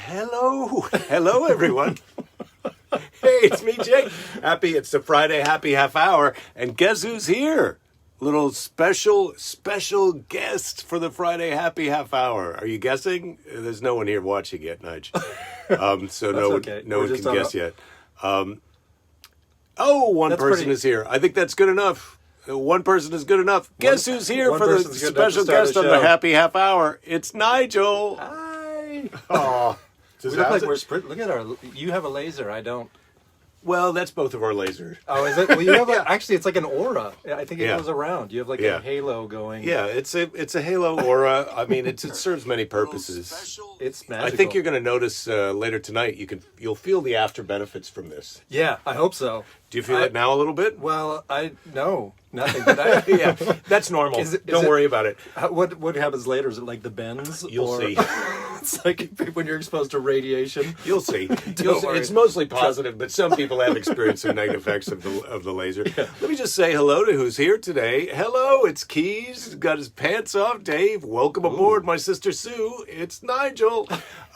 Hello, everyone. Hey, it's me, Jake. It's the Friday Happy Half Hour, and guess who's here? Little special guest for the Friday Happy Half Hour. Are you guessing? There's no one here watching yet, Nigel. So no one can guess yet. One person is here. I think that's good enough. One person is good enough. Guess who's here for the special guest on the Happy Half Hour? It's Nigel. Hi. Oh, we look like we're sprint. Look at you have a laser. I don't. Well, that's both of our lasers. Oh, is it? Well, you have actually, it's like an aura. I think it goes around. You have like a halo going. Yeah, it's a halo aura. I mean, it serves many purposes. It's magical. I think you're going to notice later tonight. You'll feel the after benefits from this. Yeah, I hope so. Do you feel it now a little bit? Well, nothing. But yeah, that's normal. Don't worry about it. What happens later? Is it like the bends? You'll see. It's like when you're exposed to radiation. You'll see. It's mostly positive, but some people have experienced some negative effects of the laser. Yeah. Let me just say hello to who's here today. Hello, it's Keys. Got his pants off. Dave, welcome aboard. My sister Sue. It's Nigel.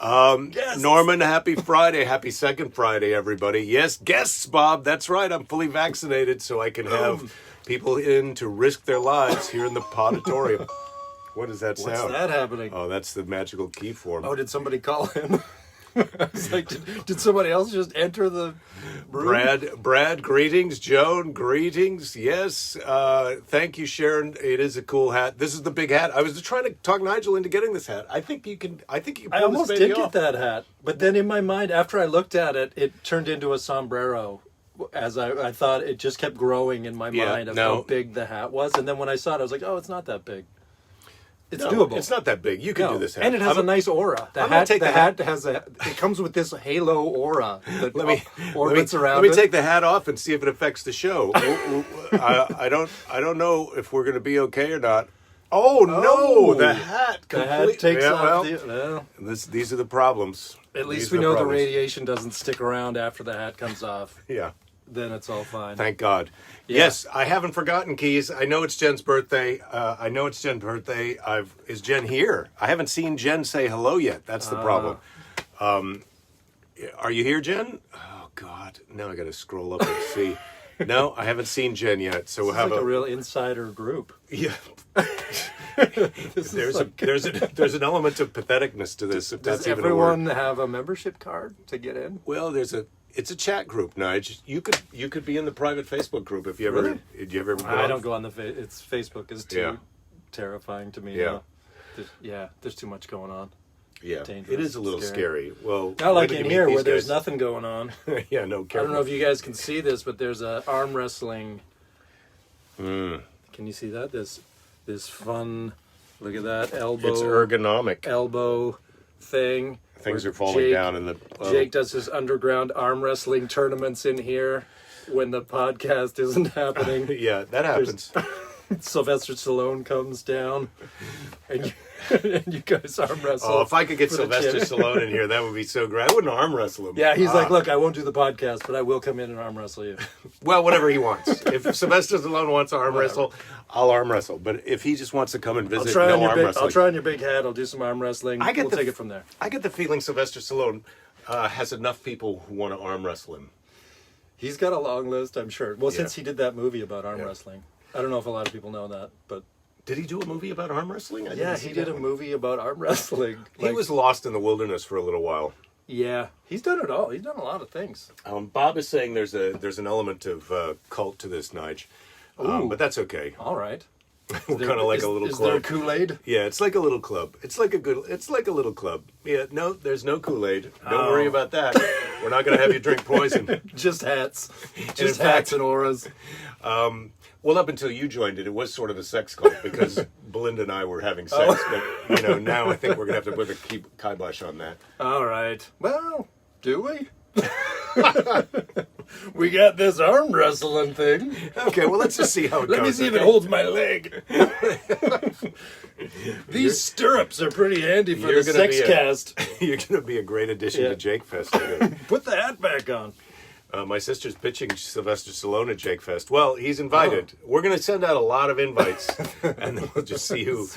Yes. Norman, happy Friday. Happy second Friday, everybody. Yes, guests, Bob. That's right. I'm fully vaccinated, so I can have people in to risk their lives here in the Podatorium. What does that sound? What's that happening? Oh, that's the magical key form. Oh, did somebody call him? I was like, did somebody else just enter the room? Brad, greetings. Joan, greetings. Yes, thank you, Sharon. It is a cool hat. This is the big hat. I was trying to talk Nigel into getting this hat. I think you can. I almost did get that hat, but then in my mind, after I looked at it, it turned into a sombrero. As I thought, it just kept growing in my mind of how big the hat was, and then when I saw it, I was like, oh, it's not that big. It's doable. It's not that big. You can do this hat. And it has a nice aura. The hat has it comes with this halo aura that orbits around. Let me take the hat off and see if it affects the show. I don't know if we're going to be okay or not. Oh no, the hat takes off. These are the problems. At least we know the radiation doesn't stick around after the hat comes off. Yeah. Then it's all fine. Thank God. Yeah. Yes, I haven't forgotten, Keys. I know it's Jen's birthday. Is Jen here? I haven't seen Jen say hello yet. That's the problem. Are you here, Jen? Oh, God. Now I got to scroll up and see. No, I haven't seen Jen yet. So we'll have a real insider group. Yeah. There's an element of patheticness to this. If Does everyone have a membership card to get in? Well, it's a chat group, Nige. You could be in the private Facebook group if you ever. Really? Did you ever? I don't go on it's Facebook is too terrifying to me. Yeah. There's too much going on. Yeah, it is a little scary. Well, not like in here where there's nothing going on. Yeah, no. Careful. I don't know if you guys can see this, but there's a arm wrestling. Can you see that? This fun. Look at that elbow. It's ergonomic elbow thing. Things are falling down in the... Jake does his underground arm wrestling tournaments in here when the podcast isn't happening. Yeah, that happens. Sylvester Stallone comes down and you guys arm wrestle. Oh, if I could get Sylvester Stallone in here, that would be so great. I wouldn't arm wrestle him. Yeah, he's like, look, I won't do the podcast, but I will come in and arm wrestle you. Well, whatever he wants. If Sylvester Stallone wants to arm wrestle, I'll arm wrestle. But if he just wants to come and visit, no arm wrestling. I'll try on your big head. I'll do some arm wrestling. We'll take it from there. I get the feeling Sylvester Stallone has enough people who want to arm wrestle him. He's got a long list, I'm sure. Well, since he did that movie about arm wrestling. I don't know if a lot of people know that, but... Did he do a movie about arm wrestling? Yeah, he did a movie about arm wrestling. He was lost in the wilderness for a little while. Yeah, he's done it all. He's done a lot of things. Bob is saying there's an element of cult to this, Nige. But that's okay. All right. We're kind of like a little club. Is there Kool-Aid? Yeah, it's like a little club. It's like a little club. Yeah, no, there's no Kool-Aid. Don't worry about that. We're not going to have you drink poison. Just hats. Just hats and auras. Well, up until you joined it was sort of a sex cult because Belinda and I were having sex. But, now I think we're going to have to put a kibosh on that. All right. Well, do we? We got this arm wrestling thing. Okay, well, let's just see how it goes. Let me see if it holds my leg. These stirrups are pretty handy for the sex cast. You're going to be a great addition to Jake Fest. Put the hat back on. My sister's pitching Sylvester Stallone at Jake Fest. Well, he's invited. Oh. We're going to send out a lot of invites, and then we'll just see who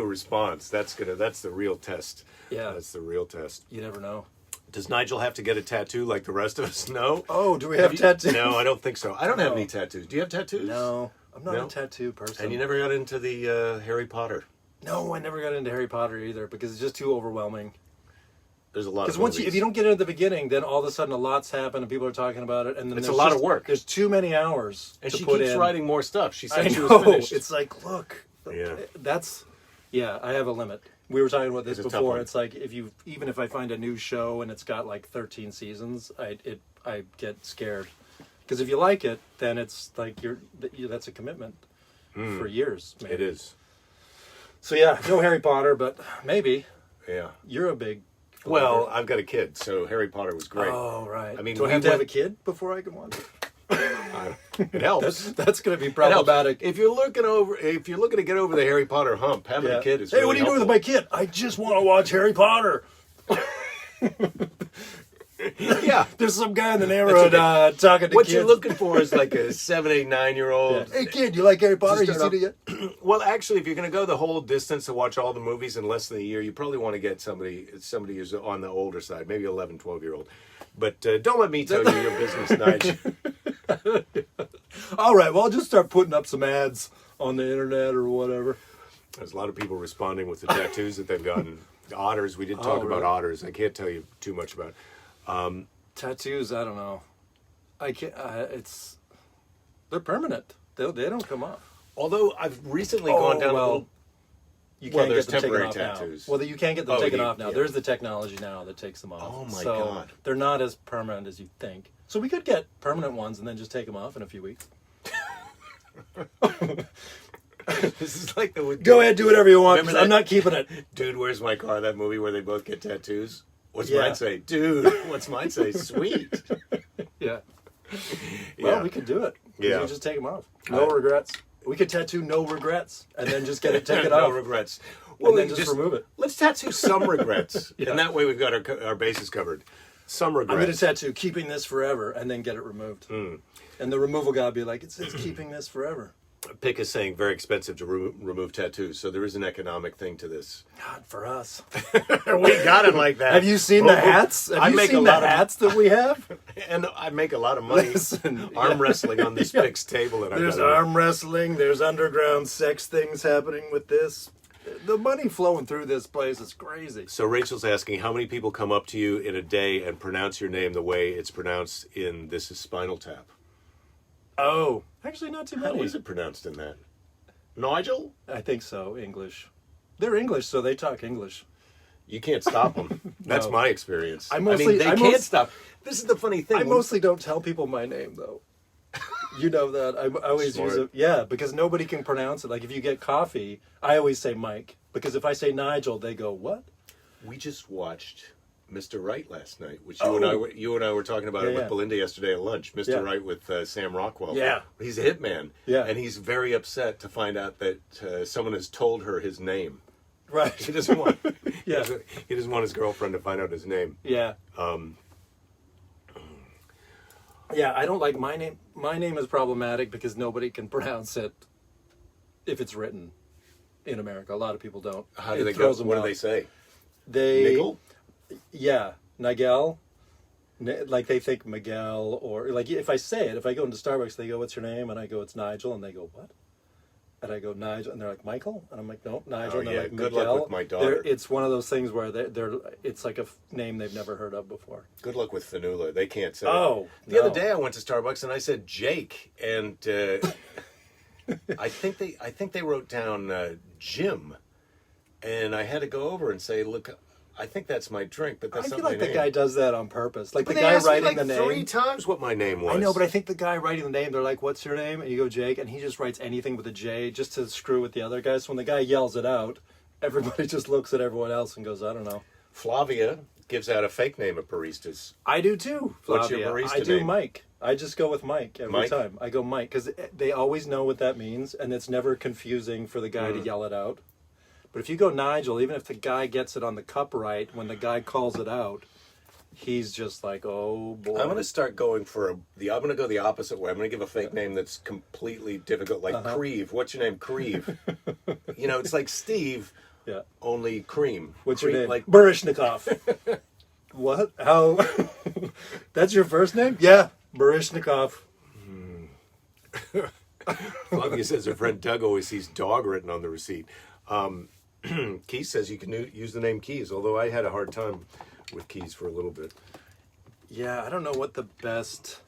responds. That's the real test. Yeah, that's the real test. You never know. Does Nigel have to get a tattoo like the rest of us? No. Oh, do we have tattoos? No, I don't think so. I don't have any tattoos. Do you have tattoos? No, I'm not a tattoo person. And you never got into the Harry Potter? No, I never got into Harry Potter either because it's just too overwhelming. There's a lot. Because if you don't get it at the beginning, then all of a sudden a lot's happened and people are talking about it, and then it's a lot of work. There's too many hours. And to she put keeps in. writing more stuff. She said she was finished. It's like, look, yeah, I have a limit. We were talking about this before. It's like even if I find a new show and it's got like 13 seasons, I get scared because if you like it, then it's like that's a commitment for years. Maybe. It is. So yeah, no Harry Potter, but maybe. Yeah, you're a big. Well, I've got a kid, so Harry Potter was great. Oh right. I mean, do I have to have a kid before I can watch it? It helps. That's going to be problematic. If you're looking to get over the Harry Potter hump, having a kid is Hey, really what are you helpful. doing with my kid? I just want to watch Harry Potter. Yeah, there's some guy in the neighborhood talking to what kids. you're looking for is like a 7, 8, 9-year-old. Yeah. Hey kid, you like Harry Potter? You seen it yet? Well, actually, if you're going to go the whole distance to watch all the movies in less than a year, you probably want to get somebody who's on the older side, maybe 11, 12-year-old. But don't let me tell you your business, Nigel. All right, well, I'll just start putting up some ads on the internet or whatever. There's a lot of people responding with the tattoos that they've gotten. Otters, we did talk about otters. I can't tell you too much about. Tattoos, I don't know. I can't. They're permanent. They don't come off. Although I've recently gone down a little. You can't there's get them temporary taken off tattoos. Now. Well, you can't get them taken off now. Yeah. There's the technology now that takes them off. Oh my God! They're not as permanent as you think. So we could get permanent ones and then just take them off in a few weeks. This is like the. Go ahead, do whatever you want. I'm not keeping it. Dude, where's my car? That movie where they both get tattoos. What's mine say? Dude, what's mine say? Sweet. Yeah. Well, we could do it. Yeah. We could just take them off. No regrets. We could tattoo no regrets and then just get it taken off. No regrets. Well, and then just remove it. Let's tattoo some regrets. And that way we've got our bases covered. Some regrets. I'm going to tattoo keeping this forever and then get it removed. And the removal guy will be like, it says keeping this forever. Pick is saying very expensive to remove tattoos, so there is an economic thing to this. God, for us. We got it like that. Have you seen the hats? Have you seen the hats that we have? And I make a lot of money arm wrestling on this fixed table. There's arm wrestling. There's underground sex things happening with this. The money flowing through this place is crazy. So Rachel's asking, how many people come up to you in a day and pronounce your name the way it's pronounced in This Is Spinal Tap? Oh, actually not too many. How is it pronounced in that? Nigel? I think so, English. They're English, so they talk English. You can't stop them. That's my experience. They can't stop. This is the funny thing. I mostly don't tell people my name, though. You know that. I always use it. Yeah, because nobody can pronounce it. Like, if you get coffee, I always say Mike. Because if I say Nigel, they go, what? We just watched Mr. Right last night, which you and I were talking about it with Belinda yesterday at lunch. Mr. Right with Sam Rockwell. Yeah. He's a hitman. Yeah. And he's very upset to find out that someone has told her his name. Right. He doesn't want he doesn't want his girlfriend to find out his name. Yeah. Yeah, I don't like my name. My name is problematic because nobody can pronounce it if it's written in America. A lot of people don't. How do they go? What do they say? Nigel? Yeah, Nigel. Like they think Miguel, or like if I say it, if I go into Starbucks, they go, "What's your name?" And I go, "It's Nigel," and they go, "What?" And I go, "Nigel," and they're like, "Michael," and I'm like, "No, Nigel." And they're like, good Miguel. luck with my daughter. It's one of those things where it's like a name they've never heard of before. Good luck with Fanula. They can't say. The other day I went to Starbucks and I said Jake, and I think they wrote down Jim, and I had to go over and say, "Look, I think that's my drink, but that's not my name." I feel like the guy does that on purpose. Like but the guy writing me the name 3 times what my name was. I know, but I think the guy writing the name, they're like, "What's your name?" And you go Jake, and he just writes anything with a J just to screw with the other guys. So when the guy yells it out, everybody just looks at everyone else and goes, "I don't know." Flavia gives out a fake name of baristas. I do too. Flavia. What's your barista I do name? Mike. I just go with Mike every time. I go Mike because they always know what that means, and it's never confusing for the guy to yell it out. But if you go Nigel, even if the guy gets it on the cup right, when the guy calls it out, he's just like, oh boy. I'm going to start going for I'm going to go the opposite way. I'm going to give a fake name that's completely difficult, like Creve. What's your name? Creve. It's like Steve, only cream. What's Cream, your name? Like Barishnikov. What? How? That's your first name? Yeah, Barishnikov. Flavia says her friend Doug always sees dog written on the receipt. Keys says you can use the name Keys, although I had a hard time with Keys for a little bit. Yeah, I don't know what the best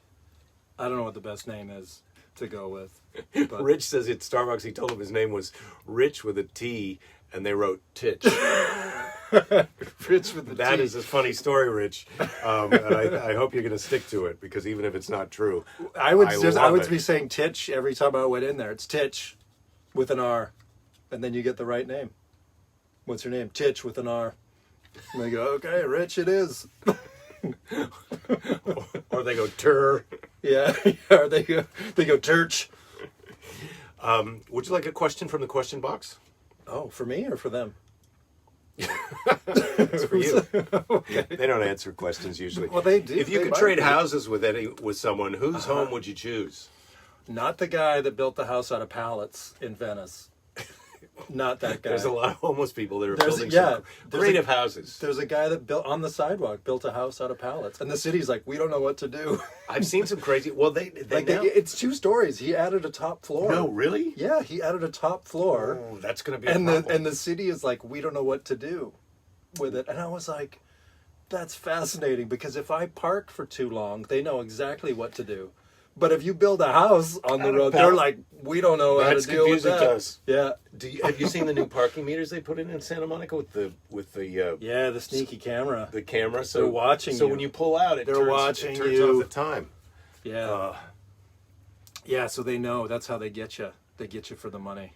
name is to go with. But. Rich says at Starbucks he told him his name was Rich with a T, and they wrote Titch. Rich with the T. That is a funny story, Rich, and I hope you're going to stick to it, because even if it's not true, I would be saying Titch every time I went in there. It's Titch with an R, and then you get the right name. What's your name? Titch with an R. And they go, okay, Rich, it is. Or they go Tur. Yeah, or they go Turch. Would you like a question from the question box? Oh, for me or for them? It's for you. Okay. They don't answer questions usually. Well, they do. If you could trade houses with someone, whose home would you choose? Not the guy that built the house out of pallets in Venice. Not that guy. There's a lot of homeless people that are building creative houses. There's a guy that built on the sidewalk, built a house out of pallets, and the city's like, we don't know what to do. I've seen some crazy. Well, it's 2 stories. He added a top floor. No, really? Yeah, he added a top floor. Oh, that's going to be a problem. And the city is like, we don't know what to do with it. And I was like, that's fascinating, because if I park for too long, they know exactly what to do. But if you build a house on the road, they're like, we don't know how to deal with that. Us. Yeah. Have you seen the new parking meters they put in Santa Monica with the the sneaky camera. The camera, so they're watching. So you. when you pull out, it turns off the time. Yeah. Yeah. So they know that's how they get you. They get you for the money.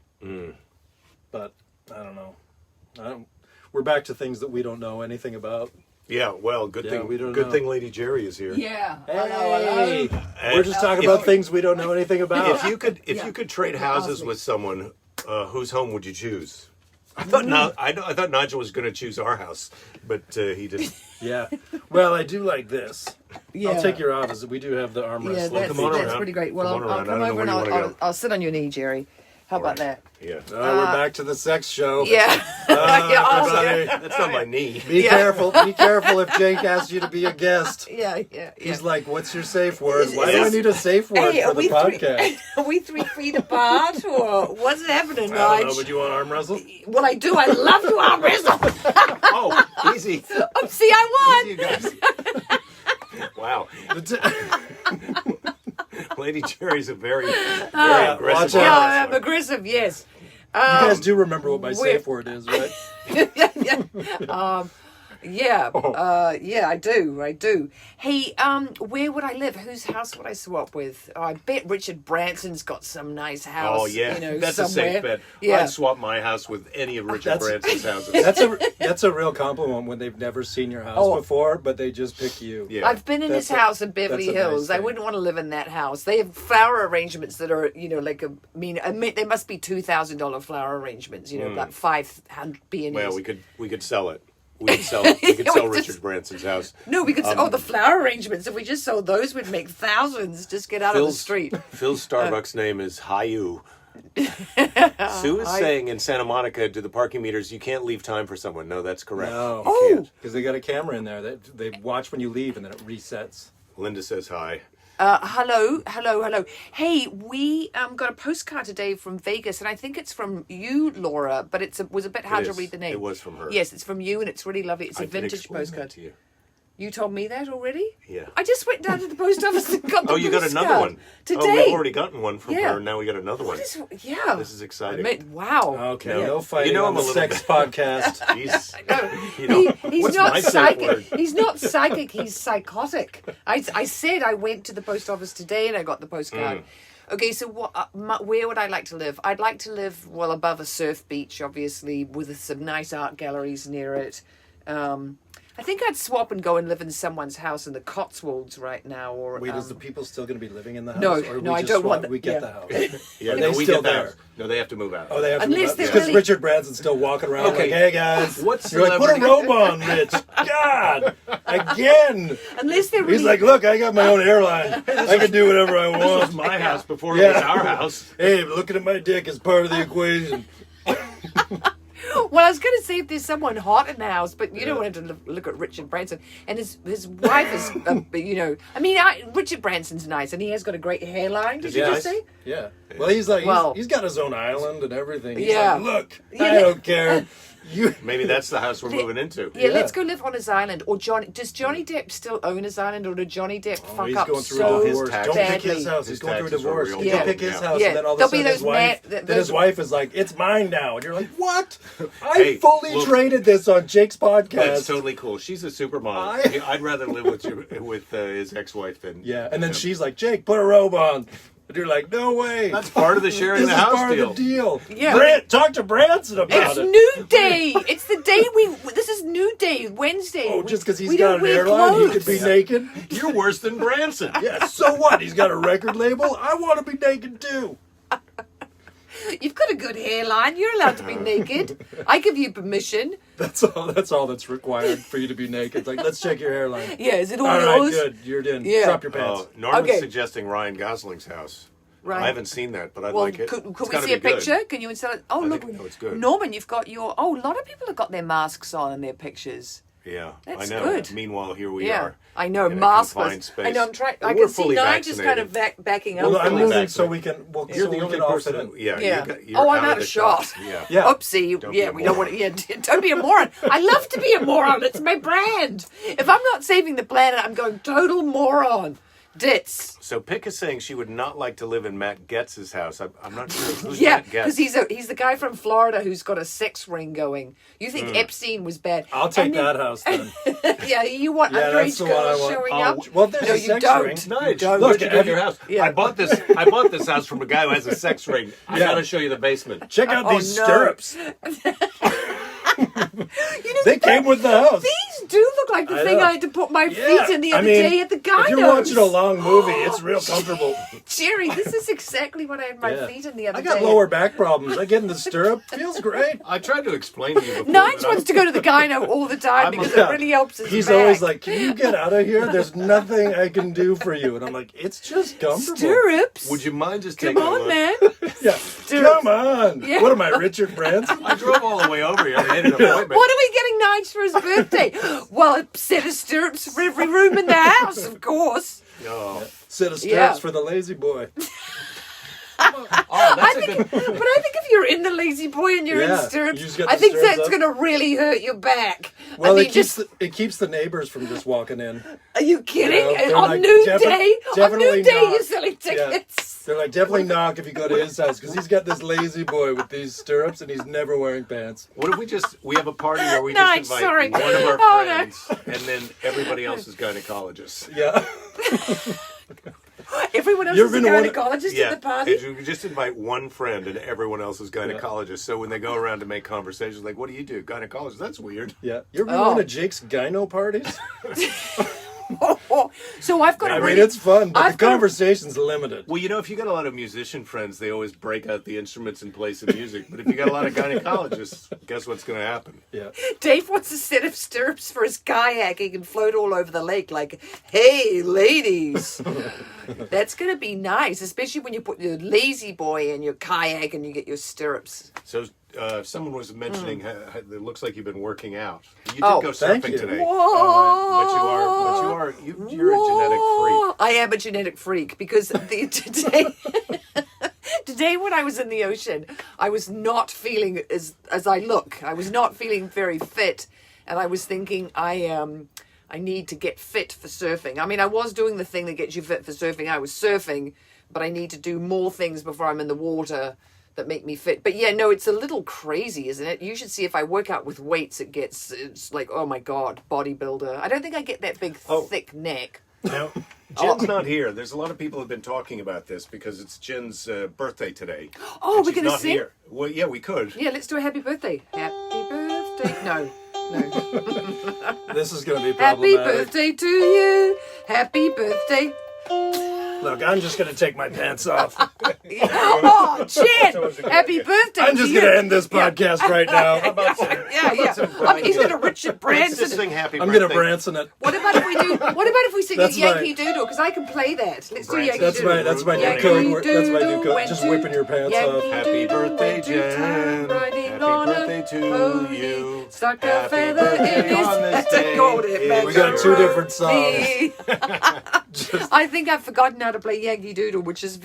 But I don't know. We're back to things that we don't know anything about. Yeah, well, good thing. Good thing Lady Jerry is here. Yeah. Hey. Hello. We're just talking about things we don't know anything about. If you could trade houses with someone, whose home would you choose? I thought Nigel was going to choose our house, but he didn't. Yeah. Well, I do like this. Yeah. I'll take your office. We do have the armrest. Yeah, that's pretty great. Well, I'll come over and I'll sit on your knee, Jerry. How about that? Yeah. We're back to the sex show. Yeah. That's not my knee. Be careful. Be careful if Jake asks you to be a guest. Yeah. He's like, what's your safe word? Why do I need a safe word for the podcast? Are we 3 feet apart, or what's happening, Nigel? I don't know, but you want to arm wrestle? Well, I do. I love to arm wrestle. Oh, easy. See, I won. Easy, you guys. Wow. Lady Jerry's a very aggressive. Yeah, I'm aggressive, yes. You guys do remember what my safe word is, right? Yeah, I do. Hey, where would I live? Whose house would I swap with? Oh, I bet Richard Branson's got some nice house. Oh yeah, that's somewhere. a safe bet. Yeah. I'd swap my house with any of Richard Branson's houses. That's a real compliment when they've never seen your house before, but they just pick you. Yeah. I've been in his house in Beverly Hills. Nice, I wouldn't want to live in that house. They have flower arrangements that are, they must be $2,000 flower arrangements. About 500 peonies. Well, we could sell it. We could sell Richard Branson's house. No, we could sell the flower arrangements. If we just sold those, we'd make thousands. Just get out of the street. Phil's Starbucks name is Hayu. Sue is saying in Santa Monica, to the parking meters, you can't leave time for someone. No, that's correct. No, because they got a camera in there. They watch when you leave, and then it resets. Linda says hi. Hello. Hey, we got a postcard today from Vegas, and I think it's from you, Laura, but it was a bit hard to read the name. It was from her. Yes, it's from you, and it's really lovely. It's a vintage postcard. To you. You told me that already? Yeah. I just went down to the post office and got the postcard. You got another one? Today. Oh, we've already gotten one from her, and now we got another one. This is exciting. Wow. Okay, no fighting on the sex podcast. Jeez. He's not psychic. He's not psychic, he's psychotic. I said I went to the post office today and I got the postcard. Okay, so where would I like to live? I'd like to live, above a surf beach, obviously, with some nice art galleries near it. I think I'd swap and go and live in someone's house in the Cotswolds right now. Or wait, is the people still going to be living in the house? No, or no, we I just don't swap, want that. We get the house. Yeah, Are no, they we still get the there? house. No, they have to move out. Oh, they have to Unless move out. they're Because really- Richard Branson's still walking around Okay. like, hey guys. What You're like, put a celebrity- robe on, Rich. God, again. Unless they're really... He's like, look, I got my own airline. I can do whatever I This was want. my house before it was our house. Hey, looking at my dick is part of the equation. Well, I was going to say if there's someone hot in the house, but you don't want to look at Richard Branson. And his wife is, I mean, Richard Branson's nice, and he has got a great hairline. Did you he just nice? say? Yeah. Well, he's like, Well- he's got his own island and everything. He's Yeah. like, look, Yeah, I don't care. You. Maybe that's the house we're moving into. Yeah, Yeah. let's go live on his island. Or does Johnny Depp still own his island, or did Johnny Depp fuck He's up going through so a divorce. tax- Don't pick badly? his house. He's His going through a taxes are divorce. real You bad. can't pick his Yeah. house, Yeah. and then all of a There'll be sudden his those wife, mad- then his wife is like, "It's mine now," and you're like, "What? I Hey, fully look- traded this on Jake's podcast." That's totally cool. She's a supermodel. I'd rather live with his ex-wife than Yeah, and then she's like, "Jake, put a robe on." And you're like, "No way." That's part of the sharing This the is house part deal. of the deal. Yeah. Talk to Branson about It's it. Nude Day. It's the day this is Nude Day, Wednesday. Oh, just because We he's don't got an wear airline, he clothes. could be naked. You're worse than Branson. Yeah, so what? He's got a record label. I want to be naked too. You've got a good hairline. You're allowed to be naked. I give you permission. That's all that's required for you to be naked. It's like, let's check your hairline. Yeah, is it all All right, yours? good. You're in. Yeah. Drop your pants. Norman's Okay. suggesting Ryan Gosling's house. Right. I haven't seen that, but I'd Well, like it. could It's we gotta see a be good. picture? Can you install it? Oh, I look. think it's good. Norman, you've got your... Oh, a lot of people have got their masks on in their pictures. Yeah, That's I know. good. Meanwhile, here we Yeah, are. I know, in a maskless. confined space. I know, I'm trying... Well, I we're can see fully Nigel just kind of backing up. Well, I'm fully moving vaccinated. so we can. Well, You're so the we only can person. offset it. Yeah. Yeah. You're Oh, I'm out out of of the shot. Yeah. Yeah. Oopsie. Don't Yeah, be a we don't moron. want to... Yeah, don't be a moron. I love to be a moron. It's my brand. If I'm not saving the planet, I'm going total moron. Ditz. So Pick is saying she would not like to live in Matt Getz's house. I'm not sure who's Yeah, Matt Getz. because he's the guy from Florida who's got a sex ring going. You think Epstein was bad? I'll take And then- that house then. Yeah, you want Yeah, that's underage the one I girls want. showing Oh, up? well, there's no, a you sex don't. ring. Nige, Don't. look, Look, you do have your you- house. Yeah. I bought this house from a guy who has a sex ring. I Yeah. got to show you the basement. Check out Oh, these no. stirrups. They came with the house. These do look like the I thing know. I had to put my feet in the other day at the if gynos. you're watching a long movie, it's real comfortable. Jerry, this is exactly what I had my Yeah. feet in the other I day. got lower back problems. I get in the stirrup. Feels great. I tried to explain to you before. Nige but wants to go to the gyno all the time because Yeah. it really helps his He's back. always like, "Can you get out of here? There's nothing I can do for you." And I'm like, "It's just comfortable." Stirrups. Would you mind just Come taking a on, look? man. Yeah. Come on. Yeah. What am I, Richard Branson? I drove all the way over here. I made an appointment. What are we getting Nige for his birthday? Well, a set of stirrups for every room in the house, of course. Oh, Set of stirrups Yeah. for the lazy boy. oh that's a good. But I think if you're in the lazy boy and you're Yeah, in stirrups, you just got I the think stirrups that's up. going to really hurt your back. Well, I mean, it keeps the neighbors from just walking in. Are you kidding? Yeah, they're On like, Nude defi- Day? On definitely Nude Day, not. you're selling Yeah. tickets. They're like, definitely knock if you go to his house because he's got this lazy boy with these stirrups and he's never wearing pants. What if we have a party where we Nige, just invite sorry. one of our Oh, no. friends and then everybody else is gynecologists. Yeah. Everyone else You is a ever been to one- gynecologist Yeah, at the party? and we just invite one friend and everyone else is gynecologists. So when they go around to make conversations, like, "What do you do?" Gynecologist. That's weird. Yeah. You ever been Oh. to one of Jake's gyno parties? So I've got I a mean, really... it's fun, but I've the got a- conversation's limited. Well, if you got a lot of musician friends, they always break out the instruments and play some music. But if you got a lot of gynecologists, guess what's going to happen? Yeah. Dave wants a set of stirrups for his kayak. He can float all over the lake like, hey, ladies. That's going to be nice, especially when you put your lazy boy in your kayak and you get your stirrups. So someone was mentioning how it looks like you've been working out. You did Oh, go thank surfing you. today. Whoa. You're a genetic freak. I am a genetic freak because today when I was in the ocean, I was not feeling as I look. I was not feeling very fit, and I was thinking I need to get fit for surfing. I mean, I was doing the thing that gets you fit for surfing. I was surfing, but I need to do more things before I'm in the water that make me fit. But yeah, no, it's a little crazy, isn't it? You should see if I work out with weights, it's like, oh my God, bodybuilder. I don't think I get that big, thick neck. Now, Jen's not here. There's a lot of people who have been talking about this because it's Jen's birthday today. Oh, and we're she's gonna not sing? here. Well, yeah, we could. Yeah, let's do a happy birthday. Happy birthday. No, This is going to be Happy problematic. birthday to you. Happy birthday. Look, I'm just going to take my pants off. Oh, Jen! Happy birthday I'm just to going to you. end this podcast right now. He's going to Richard Let's just Branson. sing happy I'm birthday. going to Branson it. What about if we sing That's Yankee Doodle? Because I can play that. Let's do Yankee That's Doodle. that's my new Yankee code word. That's my new Doodle code. went Just to whipping your pants Yankee off. Happy Doodle birthday, went to Jen. town, riding Happy on a birthday to pony. you. Stuck a Happy feather birthday in his on this hat day. and called it back. We got two different songs. I think I've forgotten how to play Yankee Doodle, which is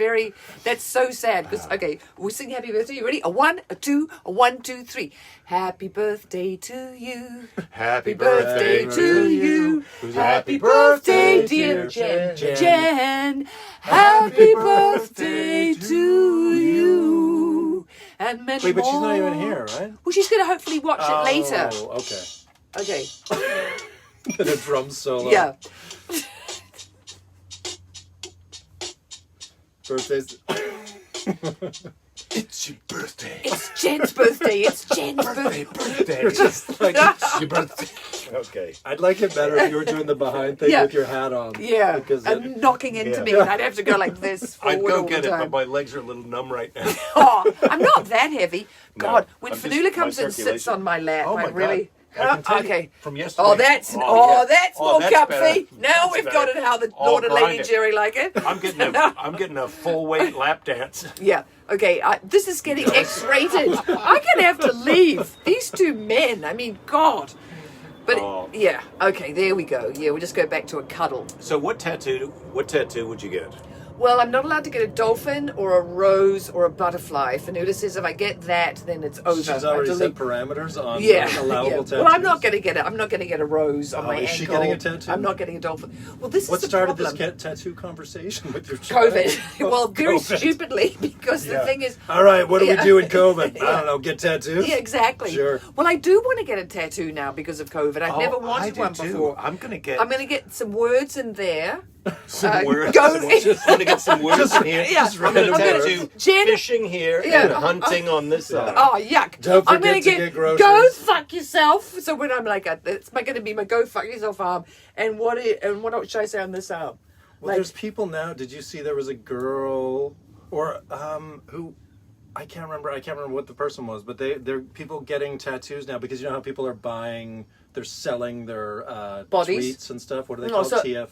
that's so sad. Because, okay, we'll sing Happy Birthday. You ready? A 1, a 2, a 1, 2, 3. Happy birthday to you. Happy Birthday birthday to you. Happy birthday, birthday, dear Jen. Jen. Happy birthday to you. And many Wait, but she's more. not even here, right? Well, she's going to hopefully watch it later. Oh, okay. Okay. The drum solo. Yeah. Birthdays. It's your birthday. It's Jen's birthday. It's Jen's birthday. Birthday. Just like, It's your birthday. Okay. I'd like it better if you were doing the behind thing Yeah. with your hat on. Yeah, Because and knocking into me, and I'd have to go like this I'd forward go all get the it, time. but my legs are a little numb right now. Oh, I'm not that heavy. God, when I'm just- Fanula my comes and sits circulation. on my lap, Oh my I really. God. I can tell you Okay. from yesterday. Oh, that's yeah. more that's comfy. better. Now That's we've better. got it how the Oh, Lord and Lady grind it. Jerry like it. I'm getting a full weight lap dance. Yeah. Okay. This is getting X-rated. I'm gonna have to leave these two men. I mean, God. But Oh. yeah. Okay. There we go. Yeah. We'll just go back to a cuddle. So what tattoo would you get? Well, I'm not allowed to get a dolphin or a rose or a butterfly. Fanula says if I get that, then it's over. she's I already delete- set parameters on yeah. allowable tattoos. Well, I'm not going to get it. I'm not going to get a rose on my is ankle. she getting a tattoo? I'm not getting a dolphin. Well, this What is the started problem. this tattoo conversation with your child? COVID. Well, very COVID. stupidly, because the Yeah. thing is. All right, what do we Yeah. do in COVID? Yeah. I don't know, get tattoos? Yeah, exactly. Sure. Well, I do want to get a tattoo now because of COVID. I've never I wanted do one too. before. I'm gonna get I'm going to get some words in there. some words. go- I'm gonna get some words in here. Yeah. I'm gonna I'm gonna- tattoo Jen- fishing here Yeah. and hunting on this side. Oh, yuck. Don't I'm going forget to to get go groceries. fuck yourself. So when I'm like, it's going to be my go fuck yourself arm. And what else should I say on this arm? Well, there's people now. Did you see there was a girl or who I can't remember what the person was, but they're people getting tattoos now because you know how people are they're selling their Bodies? tweets and stuff. What do they No, call so- TF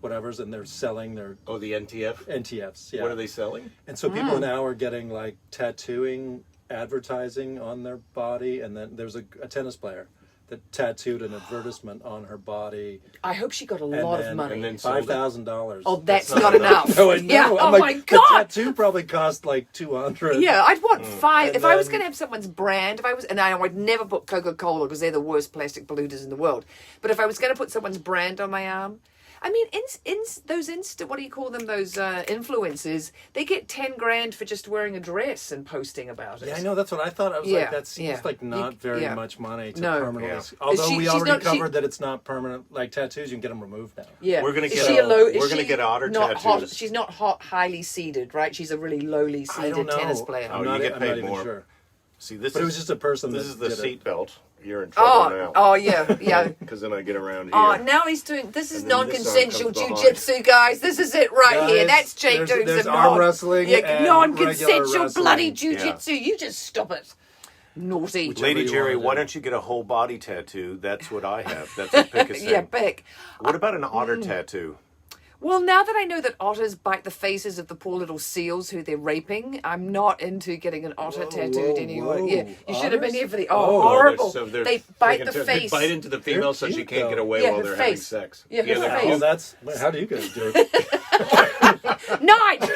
whatevers, and they're selling their Oh, the NTF. NTFs. Yeah. What are they selling? And so people now are getting like tattooing advertising on their body, and then there's a tennis player that tattooed an advertisement on her body. I hope she got a And lot then- of money. and then sold it. $5,000. Oh, that's not enough. No, I know. Yeah. I'm Oh like, my the God. tattoo probably cost like $200. Yeah, I'd want 5. And If I was then- going to have someone's brand, and I would never put Coca-Cola because they're the worst plastic polluters in the world. But if I was going to put someone's brand on my arm, I mean, those what do you call them? Those influencers, they get 10 grand for just wearing a dress and posting about it. Yeah, I know. That's what I thought. I was Yeah, like, that seems yeah. like not very yeah. much money to No. permanently. Yeah. Although we she's already not- covered that it's not permanent. Like tattoos, you can get them removed now. Yeah, We're gonna Is get she a- low? we're gonna get otter not hot? tattoos. She's not hot, highly seeded, right? She's a really lowly I seeded don't know. tennis player. Oh, I'm you not, get I'm paid not even more. sure. See, this But is it was just a person this that is the did it. seat belt. You're in trouble now. Oh, yeah, yeah. Because then I get around here. Oh, now he's doing. This is And then this arm non-consensual comes jujitsu, guys. This is it right here. Guys, That's Jake there's- doing there's some arm wrestling and regular non-consensual wrestling. bloody jujitsu. You just stop it, naughty. Lady you Jerry, wanna do. why don't you get a whole body tattoo? That's what I have. That's what Pick is saying. Yeah, Beck. What about an otter tattoo? Well, now that I know that otters bite the faces of the poor little seals who they're raping, I'm not into getting an otter tattooed anymore. whoa. Yeah, you should have been Otters? here for the Oh, horrible. So they're They bite freaking the they face. bite into the female so They're she cute, can't get though. away Yeah, while her they're having face. sex. Yeah, her they're face. Oh, cute. how do you guys do it?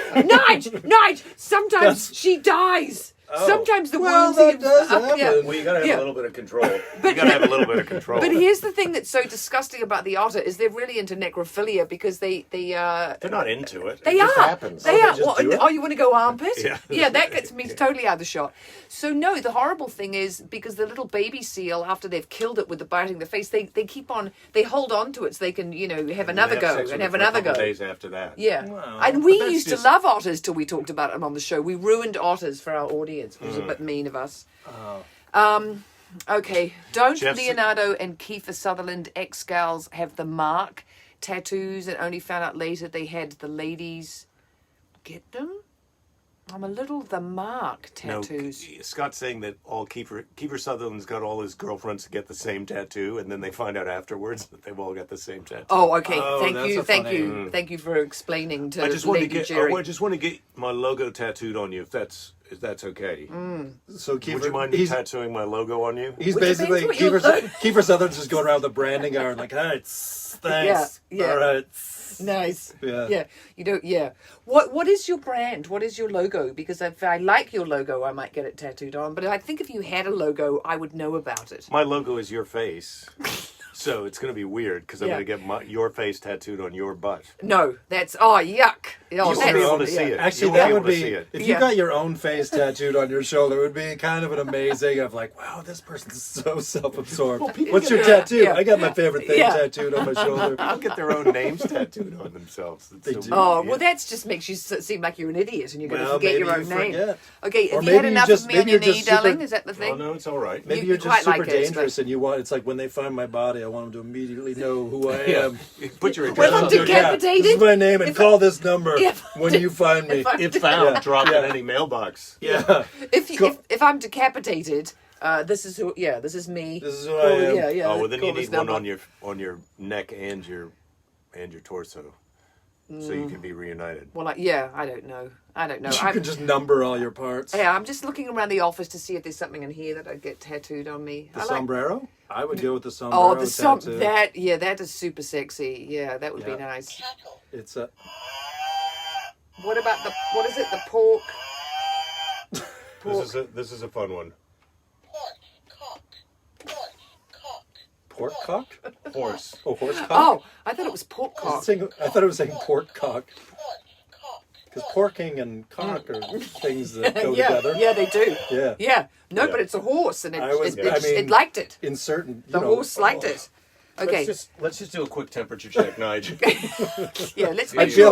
Nige! Sometimes she dies. Oh. Sometimes the Well, wounds that get does up, yeah. happen. Well, you gotta have Yeah. a little bit of control. You gotta have a little bit of control. But here's the thing that's so disgusting about the otter is they're really into necrophilia because they they're not into it. They it just are. happens. They they are. just What, do it? oh, you want to go armpit? Yeah. That gets me totally out of the shot. So no, the horrible thing is because the little baby seal, after they've killed it with the biting the face, they keep on, they hold on to it so they can, have another Have go sex and with have it for a another couple go. days after that. Yeah, Wow. and we But that's used just- to love otters till we talked about them on the show. We ruined otters for our audience, which was a bit mean of us. Okay, don't Jeff- Leonardo and Kiefer Sutherland ex-gals have the mark tattoos and only found out later they had the ladies get them? I'm a little the mark tattoos. No, Scott's saying that all Kiefer Sutherland's got all his girlfriends to get the same tattoo, and then they find out afterwards that they've all got the same tattoo. Oh, okay. Oh, thank that's you, a thank funny- you, thank you for explaining to I just want to Lady get. Jerry. I just want to get my logo tattooed on you, if that's okay. So Kiefer, Would you mind tattooing my logo on you? He's Which basically depends what you Kiefer Sutherland's just going around with the branding iron like, all right, thanks. Yeah, yeah. All right. Nice. Yeah. You don't. Yeah. What is your brand? What is your logo? Because if I like your logo, I might get it tattooed on. But I think if you had a logo, I would know about it. My logo is your face. So it's going to be weird because I'm Yeah. going to get your face tattooed on your butt. No, that's yuck. Oh, You won't be able to see it. Actually, You won't that be would able to be see it. if you Yeah. got your own face tattooed on your shoulder. It would be kind of an amazing. Of like, wow, this person's so self-absorbed. What's your tattoo? Yeah. I got my favorite thing Yeah. tattooed on my shoulder. People get their own names tattooed on themselves. It's They so do. weird. Oh, well, that just makes you seem like you're an idiot and you're going to Well, forget maybe your own you name. forget. Okay, Or have you had maybe you enough just- of me on maybe your you're knee, just super- darling? Is that the Oh, thing? no, it's all right. Maybe You you're just quite super like it, dangerous, but- and you want. It's like when they find my body, I want them to immediately know who I Yeah. am. Put your Well, I'm address on there. decapitated. This is my name, and If call this number if- when you find me. if I- If found, Yeah. drop Yeah. in any mailbox. Yeah. If I'm decapitated, this is who. Yeah, this is me. This is who I am. Yeah, yeah. Oh, well, then call you this need one number. on your neck and your torso, so you can be reunited. Well, I don't know. I don't know. You can just number all your parts. Yeah, I'm just looking around the office to see if there's something in here that I'd get tattooed on me. The I like- sombrero? I would go with the sombrero. Oh, the tattoo. that is super sexy. Yeah, that would be Yeah. nice. It's a. What about what is it? The pork. This is a fun one. Pork cock? Horse. Oh, horse cock? Oh, I thought it was pork I cock. thought it was saying pork cock. Because porking and cock are things that go yeah, together. yeah, they do. Yeah. Yeah. No, Yeah. but it's a horse, and I mean, it liked it. In certain, The horse liked it. Okay. Let's just do a quick temperature check, Nigel. Yeah, let's I make feel sure.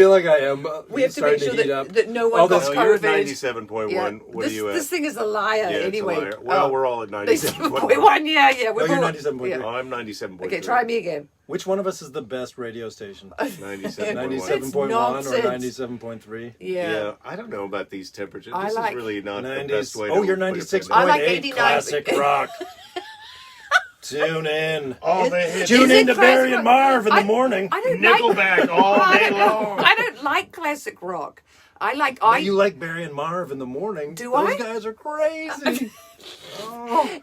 like I am We have to starting make sure to heat up. that no All one got this- No, you're at COVID. 97.1. Yeah. What this, are you at? This thing is a liar Yeah, it's a anyway. liar. Well, we're all at 97.1. 97.1, yeah. Oh, We're you're all- 97.3. yeah. Oh, I'm 97.3. Okay, try me again. Which one of us is the best radio station? 97.1. 97.1 or nonsense. 97.3? Yeah, I don't know about these temperatures. I This like- is really not the 90s. best way to Oh, you're put it. 96.8. I like 89. Classic rock. Tune in. All the hits. Tune Is in it to Barry classic and Marv in the I- morning. I don't Nickelback all day long. I don't like classic rock. I like You like Barry and Marv in the morning. Do Those I? guys are crazy.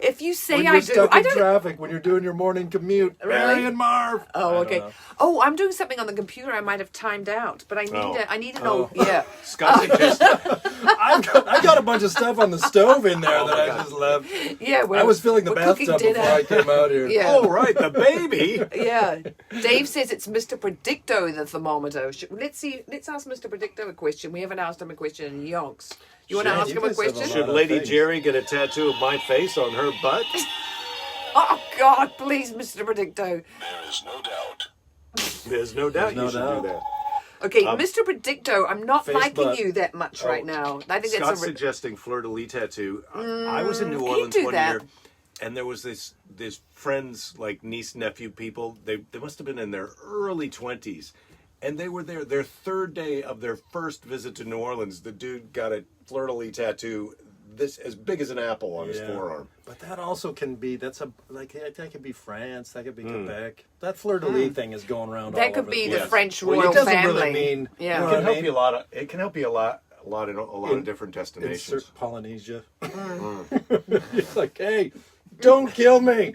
if you say When I you're do, stuck I in don't. traffic, when you're doing your morning commute. Really? Barry and Marv. Oh, I don't okay. know. Oh, I'm doing something on the computer. I might have timed out, but I need Oh. I need an old yeah. Scott suggested. I got a bunch of stuff on the stove in there Oh that my I God. just left. Yeah, I was filling the we're cooking bathtub before I came out here. Yeah. Oh, right, the baby. Yeah, Dave says it's Mr. Predicto, the thermometer. Let's ask Mr. Predicto a question. We haven't asked him a question in yonks. You want to Shane, ask you him a guys have a question? lot. Should of Lady things. Jerry get a tattoo of my face on her butt? Oh God, please, Mr. Predicto. There's no doubt no you should doubt. do that. Okay, Mr. Predicto, I'm not Face liking butt. you that much right now. I think Scott's that's a. suggesting fleur-de-lis tattoo. I was in New can you Orleans do one that? year, and there was this friends, like niece, nephew people. They must have been in their early 20s. And they were there, their third day of their first visit to New Orleans. The dude got a fleur-de-lis tattoo this as big as an apple on his forearm. But that also can be, that could be France, that could be Quebec. That fleur-de-lis thing is going around all That could over be the the place. French Well, royal it doesn't family. really mean, Yeah. you know It what can I help mean? you a lot. It can help you a lot in a lot of different In destinations. Polynesia. You're like, hey, don't kill me.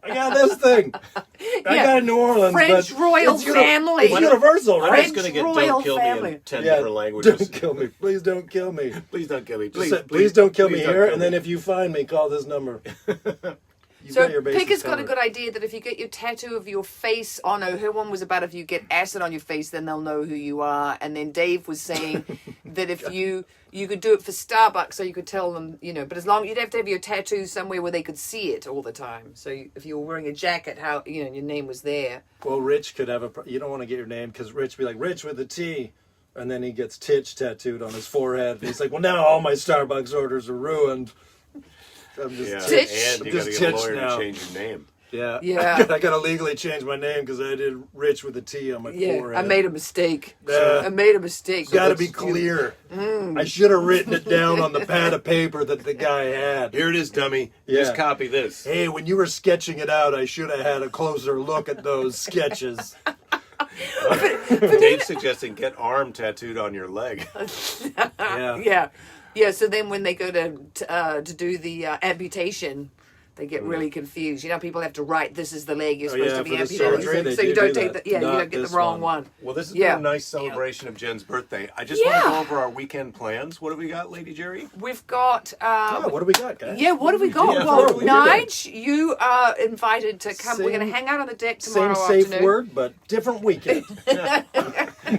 I got this thing. I Yeah. got it in New Orleans. French but royal it's family. It's universal, I right? was going to get royal "Don't kill me" family. in 10 Yeah, different languages. don't kill me. Please don't kill me. Please don't kill me. Just Please, say, please don't kill me please don't here, kill and me. then if you find me, call this number. You've So got your bases Picker's got a covered. good idea that if you get your tattoo of your face on, her one was about if you get acid on your face, then they'll know who you are. And then Dave was saying that if you could do it for Starbucks, so you could tell them, but as long you'd have to have your tattoo somewhere where they could see it all the time. So if you were wearing a jacket, how your name was there. Well, Rich could have you don't want to get your name because Rich be like, Rich with a T. And then he gets Titch tattooed on his forehead. And he's like, well, now all my Starbucks orders are ruined. I'm just Titch. And you got to get a lawyer to change your name. Yeah. Yeah. I got to legally change my name because I did Rich with a T on my forehead. I made a mistake. Yeah. I made a mistake. Got to be clear. I should have written it down on the pad of paper that the guy had. Here it is, dummy. Yeah. Just copy this. Hey, when you were sketching it out, I should have had a closer look at those sketches. Dave's suggesting get arm tattooed on your leg. Yeah. Yeah. So then when they go to do the amputation, they get really confused. You know, people have to write, "This is the leg you're supposed to be for the amputating," surgery, so you don't take that. you don't get the wrong one. Well, this has been a nice celebration of Jen's birthday. I just want to go over our weekend plans. What have we got, Lady Jerry? We've got. What do we got, guys? Yeah, what have we got? Yeah, Well, what have we got? Nige, you are invited to come. We're going to hang out on the deck tomorrow Same safe afternoon. word, but different weekend.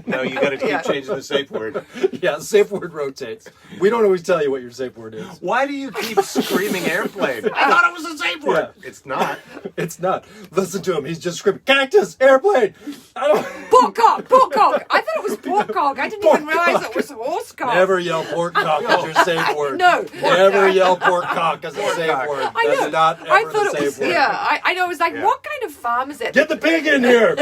No, you got to keep changing the safe word. Yeah, safe word rotates. We don't always tell you what your safe word is. Why do you keep screaming airplane? I thought it was a safe word. Yeah. It's not. It's not. Listen to him. He's just screaming, cactus, airplane. I don't... Pork I thought it was pork cock. I didn't even realize it was horse cock. Never yell pork cock as your safe word. No. Never yell pork cock as a safe word. I know. That's not ever I thought the it safe was. word. Yeah, I know. It was like, what kind of farm is that? Get the pig in here.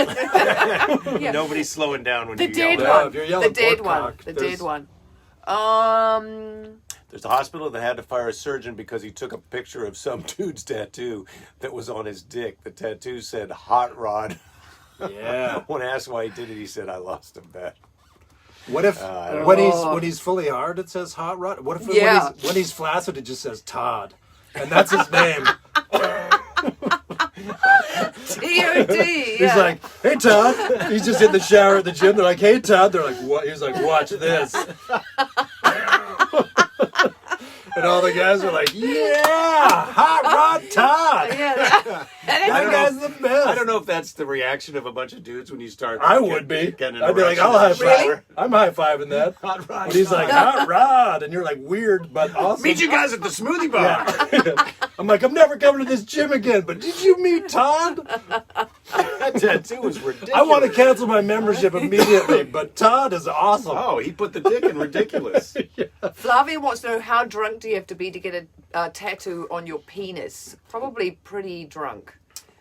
Yeah. Nobody's slowing down when The you dead yell. one. if you're yelling The dead pork one. cock, The there's- dead one. There's a hospital that had to fire a surgeon because he took a picture of some dude's tattoo that was on his dick. The tattoo said "hot rod." Yeah. When asked why he did it, he said, "I lost a bet." What if when he's fully hard it says hot rod? What if when he's flaccid it just says Todd, and that's his name? T.O.D. He's like, "Hey Todd." He's just in the shower at the gym. They're like, "Hey Todd." They're like, "What?" He's like, "Watch this." And all the guys are like, "Yeah, hot rod Todd." Yeah, That guy's the best. I don't know if that's the reaction of a bunch of dudes when you start. I would be. getting an I'd be like, erection "I'll in high the five." shower. I'm high fiving that. Hot rod. But he's like, "Hot rod," and you're like, "Weird, but awesome." Meet you guys at the smoothie bar. Yeah. I'm like, "I'm never coming to this gym again." But did you meet Todd? That tattoo was ridiculous. I want to cancel my membership immediately, but Todd is awesome. Oh, he put the dick in ridiculous. Flavia wants to know, how drunk do you have to be to get a tattoo on your penis? Probably pretty drunk.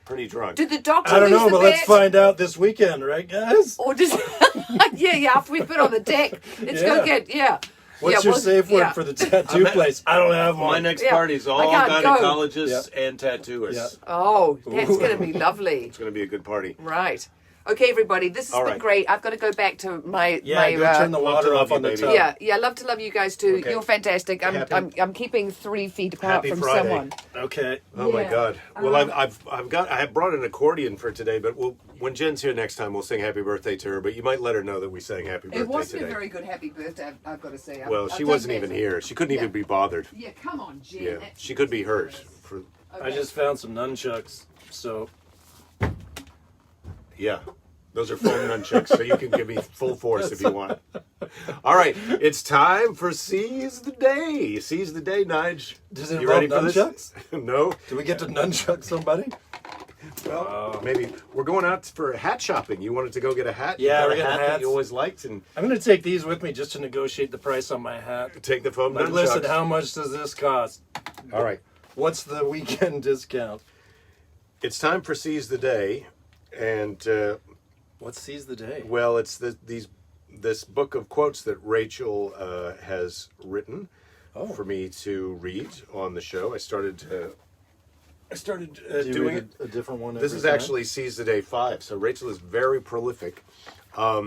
Pretty drunk. Did the doctor I don't lose know, the but bet? let's find out this weekend, right, guys? Or does yeah, after we put on the deck, let's go get What's your safe word for the tattoo place? I don't have one. My next party's all I can't go. gynecologists and tattooers. Yeah. Oh, that's going to be lovely. It's going to be a good party. Right. Okay, everybody, this has been great. I've got to go back to my go turn the water off on the baby. tub. Yeah, love to love you guys too. Okay. You're fantastic. I'm keeping 3 feet apart Happy from Friday. someone. Okay. Oh my Yeah. God! Well, I have brought an accordion for today, but when Jen's here next time, we'll sing Happy Birthday to her. But you might let her know that we sang Happy Birthday It wasn't today. a very good happy birthday, I've got to say. Well, she wasn't even here. She couldn't even be bothered. Yeah, come on, Jen. Yeah, that's she could be hurt. ridiculous. I just found some nunchucks, so Yeah, those are foam nunchucks, so you can give me full force if you want. All right, it's time for Seize the Day. Seize the Day, Nige. Does it You ready for involve this? nunchucks? No. Do we get to nunchuck somebody? Well, maybe we're going out for hat shopping. You wanted to go get a hat? Yeah, You got we're a getting hat that hats. you always liked, and I'm going to take these with me just to negotiate the price on my hat. take the foam Like, nunchucks. listen, how much does this cost? All right, What's the weekend discount? it's time for Seize the Day, and What seize the day? well, it's this book of quotes that Rachel has written for me to read on the show. I started Do you doing read it. a different one This every is time? actually Seize the Day 5, so Rachel is very prolific. All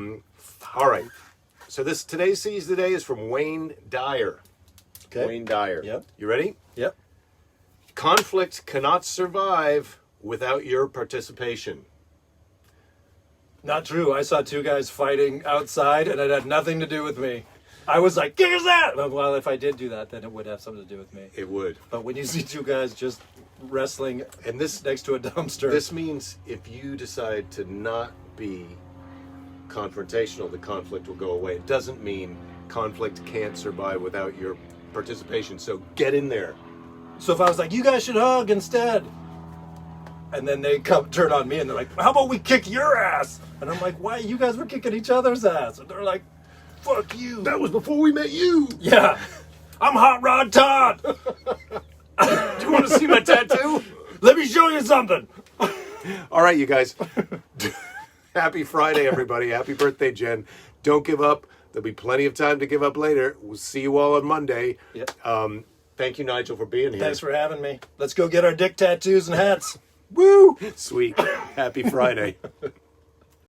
right, so today's Seize the Day is from Wayne Dyer. Okay. Wayne Dyer. Yep. You ready? Yep. Conflict cannot survive without your participation. Not true. I saw 2 guys fighting outside, and it had nothing to do with me. I was like, "Here's that!" Well, if I did do that, then it would have something to do with me. It would. But when you see 2 guys just wrestling And this next to a dumpster, This means if you decide to not be confrontational, the conflict will go away. It doesn't mean conflict can't survive without your participation. So get in there. so if I was like, "You guys should hug instead," and then they turn on me and they're like, "How about we kick your ass?" And I'm like, "Why? You guys were kicking each other's ass." And they're like, "Fuck you." That was before we met you. Yeah. I'm Hot Rod Todd. Do to see my tattoo? Let me show you something. All right, you guys. Happy Friday, everybody. Happy birthday, Jen. Don't give up. There'll be plenty of time to give up later. We'll see you all on Monday. Yep. Thank you, Nigel, for being here. Thanks for having me. Let's go get our dick tattoos and hats. Woo! Sweet. Happy Friday.